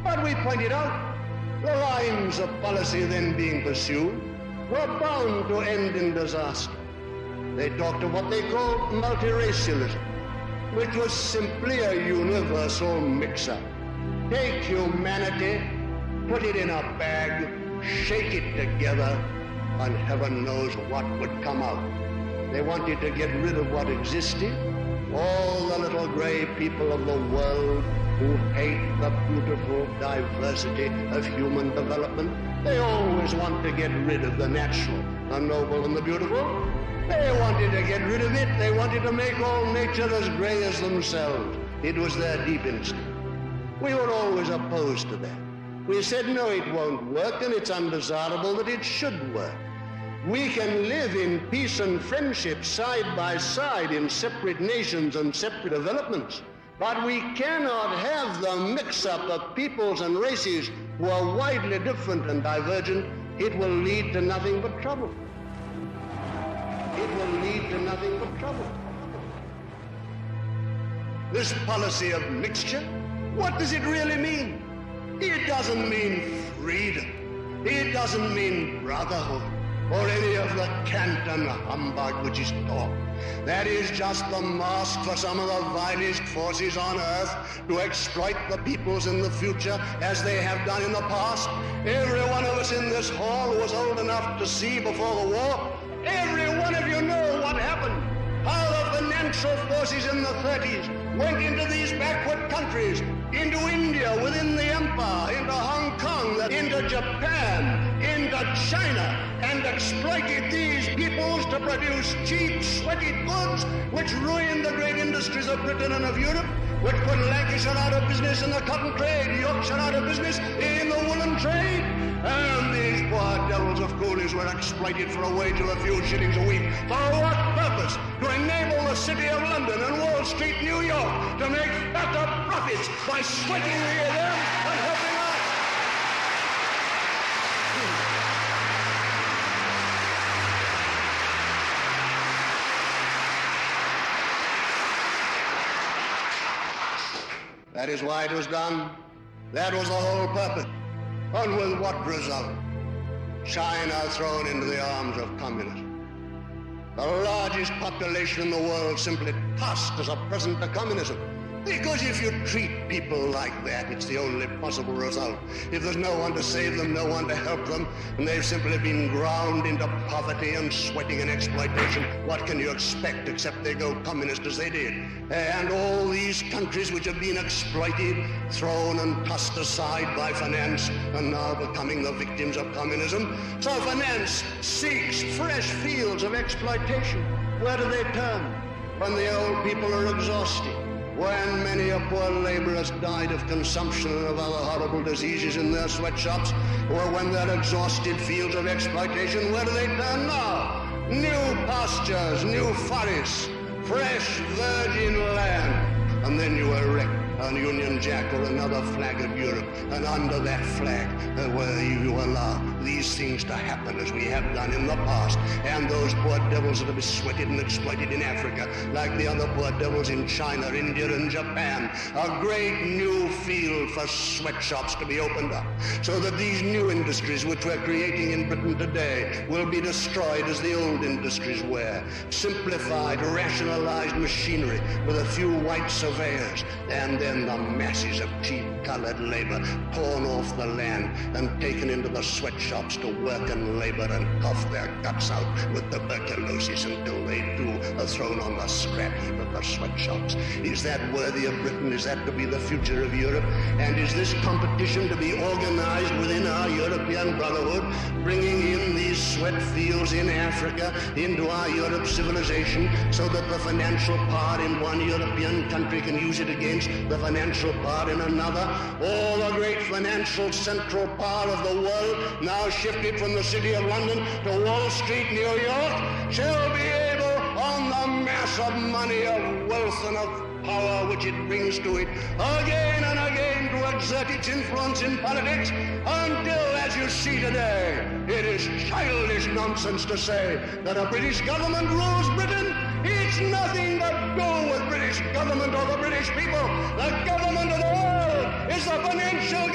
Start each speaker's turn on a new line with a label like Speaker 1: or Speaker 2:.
Speaker 1: But we pointed out the lines of policy then being pursued were bound to end in disaster. They talked of what they called multiracialism, which was simply a universal mix-up. Take humanity, put it in a bag, shake it together, and heaven knows what would come out. They wanted to get rid of what existed, all the little gray people of the world who hate the beautiful diversity of human development. They always want to get rid of the natural, the noble, and the beautiful. They wanted to get rid of it. They wanted to make all nature as gray as themselves. It was their deep instinct. We were always opposed to that. We said, no, it won't work, and it's undesirable that it should work. We can live in peace and friendship side by side in separate nations and separate developments, but we cannot have the mix-up of peoples and races who are widely different and divergent. It will lead to nothing but trouble. It will lead to nothing but trouble. This policy of mixture, what does it really mean? It doesn't mean freedom. It doesn't mean brotherhood or any of the cant and humbug which is taught. That is just the mask for some of the vilest forces on earth to exploit the peoples in the future as they have done in the past. Every one of us in this hall was old enough to see before the war. Every one of you know what happened. How the financial forces in the 30s went into these backward countries, into India within the empire, into Hong Kong, into Japan, into China, and exploited these peoples to produce cheap, sweaty goods which ruined the great industries of Britain and of Europe, which put Lancashire out of business in the cotton trade, Yorkshire out of business in the woolen trade. And these poor devils of coolies were exploited for a wage of a few shillings a week. For what purpose? To enable the City of London and Wall Street, New York, to make better profits by sweating them and helping us. That is why it was done. That was the whole purpose. And with what result? China thrown into the arms of communism. The largest population in the world simply tossed as a present to communism. Because if you treat people like that, it's the only possible result. If there's no one to save them, no one to help them, and they've simply been ground into poverty and sweating and exploitation, what can you expect except they go communist as they did? And all these countries which have been exploited, thrown and tossed aside by finance, are now becoming the victims of communism. So finance seeks fresh fields of exploitation. Where do they turn? When the old people are exhausted. When many a poor laborer has died of consumption and of other horrible diseases in their sweatshops, or when they're exhausted fields of exploitation, where do they turn now? New pastures, new forests, fresh virgin land. And then you erect a Union Jack or another flag of Europe, and under that flag, where you allow these things to happen as we have done in the past, and those poor devils that have been sweated and exploited in Africa, like the other poor devils in China, India, and Japan, a great new field for sweatshops to be opened up, so that these new industries which we're creating in Britain today will be destroyed as the old industries were. Simplified, rationalized machinery with a few white surveyors, and then the masses of cheap-colored labor torn off the land and taken into the sweatshops to work and labor and cough their guts out with tuberculosis until they too are thrown on the scrap heap of the sweatshops. Is that worthy of Britain? Is that to be the future of Europe? And is this competition to be organized within our European Brotherhood, bringing in these sweat fields in Africa into our Europe civilization so that the financial power in one European country can use it against the financial power in another? All the great financial central power of the world, now shifted from the City of London to Wall Street, New York, shall be able, on the mass of money, of wealth, and of power which it brings to it, again and again to exert its influence in politics, until, as you see today, it is childish nonsense to say that a British government rules Britain. It's nothing to do with British government or the British people. The government of the world is the financial